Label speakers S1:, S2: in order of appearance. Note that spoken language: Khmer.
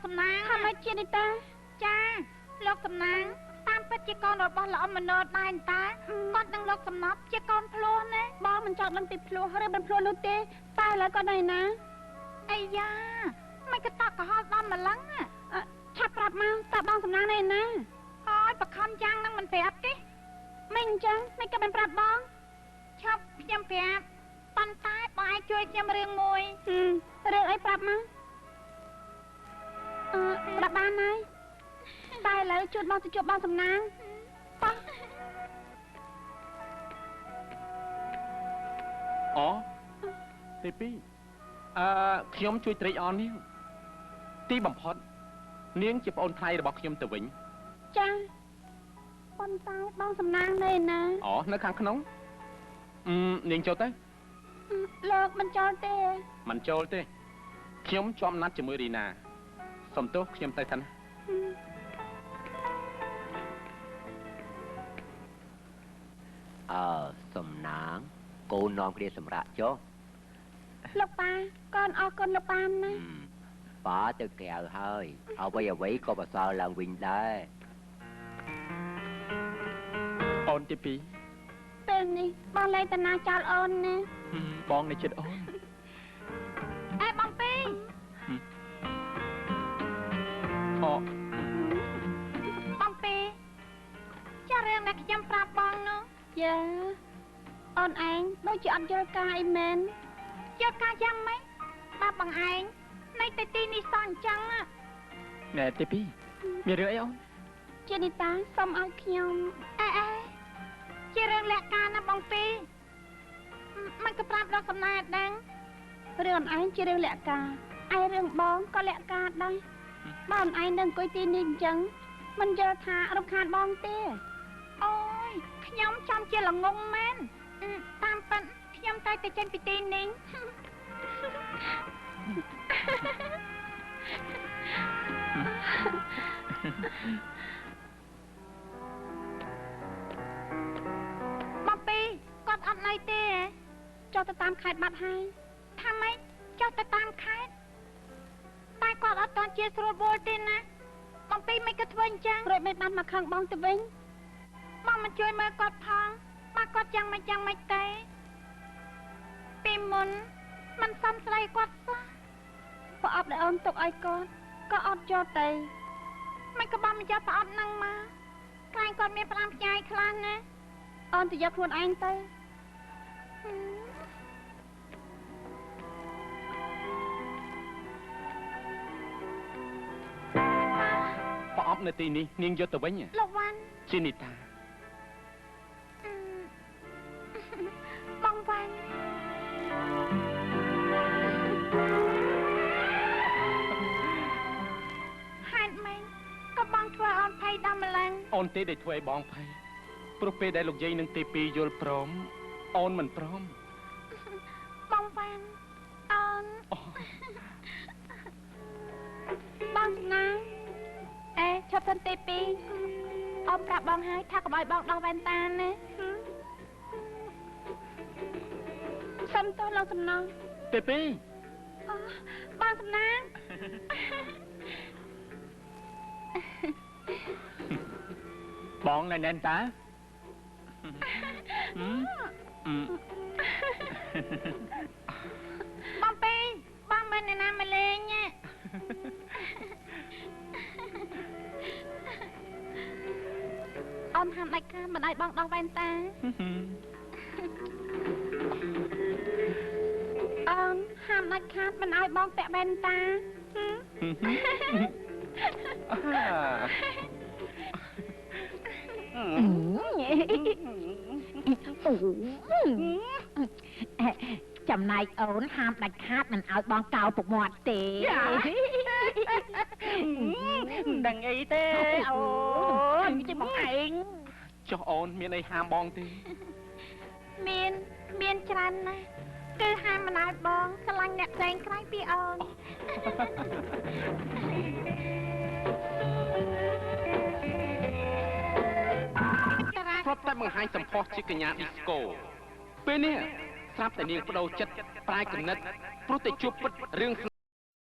S1: សំណាងថាម៉េចជានេះតាចាលោកសំណាងតាមពិតជាកូនរបស់ល្អមណោដែរតាគាត់នឹងលោកសំណប់ជាកូនភ្លោះណាបងមិនចង់ដឹងពីភ្លោះឬមិនភ្លោះនោះទេតែឥឡូវគាត់នៅណាអាយ៉ាមិនក៏តក់ក៏ហល់ដល់ម្លឹងឆាប់ប្រាប់មកតើបងសំណាងនៅណាអើយបខំយ៉ាងនឹងមិនប្រាប់ទេមិនអញ្ចឹងមិនក៏មិនប្រាប់បងឈប់ខ្ញុំប្រាប់ប៉ុន្តែបងអាចជួយខ្ញុំរឿងមួយរឿងអីប្រាប់មកប្រាប់បានហើយតែឥឡូវជួយបងទៅជួបបងសំណាងប៉ះ
S2: អូទី2ខ្ញុំជួយត្រេកអរនាងទីបំផុតនាងជាប្អូនថ្លៃរបស់ខ្ញុំទៅវិញ
S1: ចាប៉ុន្តែបងសំណាងនៅណា
S2: អូនៅខាងក្នុងនាងចូលទៅ
S1: លោកមិនចូលទេ
S2: មិនចូលទេខ្ញុំជាប់ណាត់ជាមួយរីណាសុំទោសខ្ញុំទៅសិន
S3: សំណាងកូននាំគ្នាសម្រាប់ចុះ
S1: លោកប៉ាកូនអរគុណលោកប៉ាណា
S3: ប៉ាទៅក្រៅហើយអ្វីក៏ប្រសើរឡើងវិញដែរ
S2: អូនទី2
S1: ពេលនេះបងលែងតាណាចោលអូនណា
S2: បងនៅចិត្តអូន
S1: អេបងពីបងពីចារឿងដែលខ្ញុំប្រាប់បងនោះយ៉ាអូនឯងដូចជាអត់យល់ការអីមែនយល់ការយ៉ាងម៉េចបាបងឯងនៅតែទីនេះសោះអញ្ចឹង
S2: ណែទី2មានរឿងអីអូន
S1: ជានីតាសុំឲ្យខ្ញុំអេជារឿងលក្ខការណាបងពីមិនក៏ប្រាប់ដល់សំណាយអត់ដឹងរឿងអូនឯងជារឿងលក្ខការឯរឿងបងក៏លក្ខការដែរបងឯងនឹងអង្គុយទីនេះអញ្ចឹងមិនយល់ថារំខានបងទេអូយខ្ញុំចំជាល្ងងមែនតាមពិតខ្ញុំតែទៅចេញពីទីនេះបងពីគាត់អត់នៅទេចុះទៅតាមខេត្តបាត់ហើយថាម៉េចចុះទៅតាមខេត្តតែគាត់អត់ទាន់ជាស្រួលវល់ទេណាបងពីមិនក៏ធ្វើអញ្ចឹងរួចមិនបានមកខឹងបងទៅវិញបងមកជួយមើលគាត់ផងបើគាត់យ៉ាងម៉េចទេពីមុនមិនសំស្ដីគាត់សោះប្រអប់ដែលអូនទុកឲ្យគាត់ក៏អត់ចូលទៅមិនក៏បងមិនយកប្រអប់ហ្នឹងមកខ្លាញ់គាត់មានផ្ដាំផ្ញើខ្លះណាអូនទៅយកខ្លួនឯងទៅ
S2: ប្រអប់នៅទីនេះនាងយកទៅវិញ
S1: លោកវ៉ាន់
S2: ជានីតា
S1: បងវ៉ាន់ហេតុម៉េចក៏បងធ្វើអូនភ័យដល់ម្ល៉េះ
S2: អូនទេដែលធ្វើឲ្យបងភ័យព្រោះពេលដែលលោកយាយនឹងទី2យល់ព្រមអូនមិនព្រម
S1: បងវ៉ាន់អូនបងស្នាឈប់សិនទី2អូនប្រាប់បងហើយថាកុំឲ្យបងដោះវ៉ែនតាណាសុំទោសលោកសំណង
S2: ទី2
S1: បងសំណាង
S2: បងនៅណែនតា
S1: បងពីបងមិនណាមកលេងអូនហាមដាច់ខាតមិនឲ្យបងដោះវ៉ែនតាអូនហាមដាច់ខាតមិនឲ្យបងពាក់វ៉ែនតា
S4: ចំណែកអូនហាមដាច់ខាតមិនឲ្យបងកោពុកមាត់ទេ
S1: មិនដឹងអីទេអូនជិះបងឯង
S2: ចុះអូនមានអីហាមបងទេ
S1: មានច្រើនណាស់គឺហាមមិនឲ្យបងស្រឡាញ់អ្នកផ្សេងក្រៅពីអូន
S2: ធ្លាប់តែបង្ហាញសម្ផស្សជាកញ្ញាឌីស្កូពេលនេះស្រាប់តែនាងបដូរចិត្តប្រែគំនិតព្រោះតែជួបពិតរឿង